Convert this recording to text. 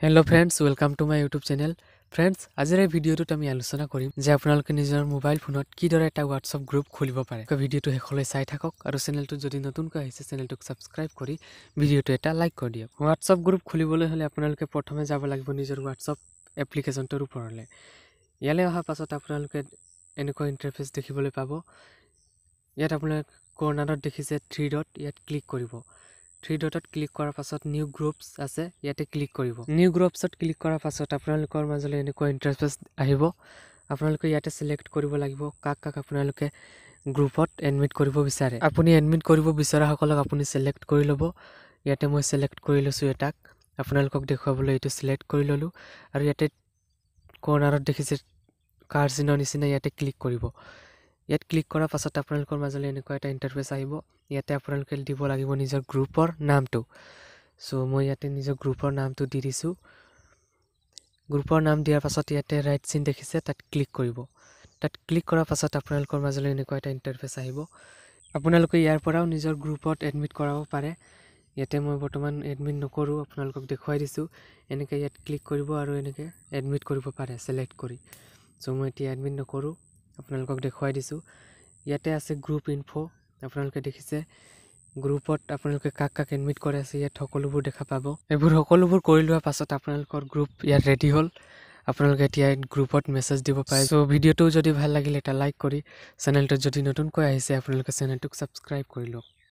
Hello friends, welcome to my YouTube channel. Friends, আজিৰ এই ভিডিঅ'টোত আমি আলোচনা কৰিম যে আপোনালোকে নিজৰ মোবাইল ফোনত কিদৰে এটা WhatsApp গ্ৰুপ খুলিব পাৰে। ভিডিঅ'টো শেষলৈ চাই থাকক আৰু চেনেলটো যদি নতুনকৈ আহিছে চেনেলটোক সাবস্ক্ৰাইব কৰি ভিডিঅ'টো এটা লাইক কৰি দিয়ক। WhatsApp গ্ৰুপ খুলিবলৈ হলে আপোনালোকে প্ৰথমে যাব লাগিব নিজৰ WhatsApp এপ্লিকেশনটোৰ ওপৰলৈ। ইয়ালৈ অহাৰ পাছত আপোনালোকে এনেকুৱা ইন্টাৰফেস দেখিবলৈ পাব। ইয়াত আপোনালোকে কৰ্নাৰত দেখিছে 3 ডট, ইয়াত ক্লিক কৰিব। 3 ডটত ক্লিক কৰাৰ পাছত নিউ গ্ৰুপছ আছে, ইয়াতে ক্লিক কৰিব। নিউ গ্ৰুপছত ক্লিক কৰাৰ পাছত আপোনালোকৰ মাজলৈ এনেকুৱা ইন্টাৰফেস আহিব। আপোনালোকে ইয়াতে সিলেক্ট কৰিব লাগিব কাক আপোনালোকে গ্ৰুপত এডমিট কৰিব বিচাৰে। আপুনি এডমিট কৰিব বিচৰা সকলক আপুনি সিলেক্ট কৰি ল'ব। ইয়াতে মই সিলেক্ট কৰি লৈছো এটাক। আপোনালোকক দেখুৱাবলৈ এইটো সিলেক্ট কৰি ললো আৰু ইয়াতে কৰ্নাৰত দেখিছে কাৰ চিনৰ নিচিনা, ইয়াতে ক্লিক কৰিব। ইয়াত ক্লিক কৰাৰ পাছত আপোনালোকৰ মাজলৈ এনেকুৱা এটা ইন্টাৰফেস আহিব। ইয়াতে আপোনালোকে দিব লাগিব নিজৰ গ্ৰুপৰ নামটো। সো মই ইয়াতে নিজৰ গ্ৰুপৰ নামটো দি দিছো। গ্ৰুপৰ নাম দিয়াৰ পাছত ইয়াতে ৰাইট চিন দেখিছে, তাত ক্লিক কৰিব। তাত ক্লিক কৰাৰ পাছত আপোনালোকৰ মাজলৈ এনেকুৱা এটা ইন্টাৰফেস আহিব। আপোনালোকে ইয়াৰ পৰাও নিজৰ গ্ৰুপত এডমিট কৰাব পাৰে। ইয়াতে মই বৰ্তমান এডমিট নকৰো, আপোনালোকক দেখুৱাই দিছো। এনেকৈ ইয়াত ক্লিক কৰিব আৰু এনেকৈ এডমিট কৰিব পাৰে সিলেক্ট কৰি। সো মই এতিয়া এডমিট নকৰো, আপোনালোকক দেখুৱাই দিছো। ইয়াতে আছে গ্ৰুপ ইনফো, আপোনালোকে দেখিছে গ্ৰুপত আপোনালোকে কাক এডমিট কৰে আছে, ইয়াত সকলোবোৰ দেখা পাব। এইবোৰ সকলোবোৰ কৰি লোৱাৰ পাছত আপোনালোকৰ গ্ৰুপ ইয়াত ৰেডি হ'ল। আপোনালোকে এতিয়া গ্ৰুপত মেছেজ দিব পাৰে। সো ভিডিঅ'টো যদি ভাল লাগিলে এটা লাইক কৰি চেনেলটো যদি নতুনকৈ আহিছে আপোনালোকে চেনেলটোক সাবস্ক্ৰাইব কৰি লওক।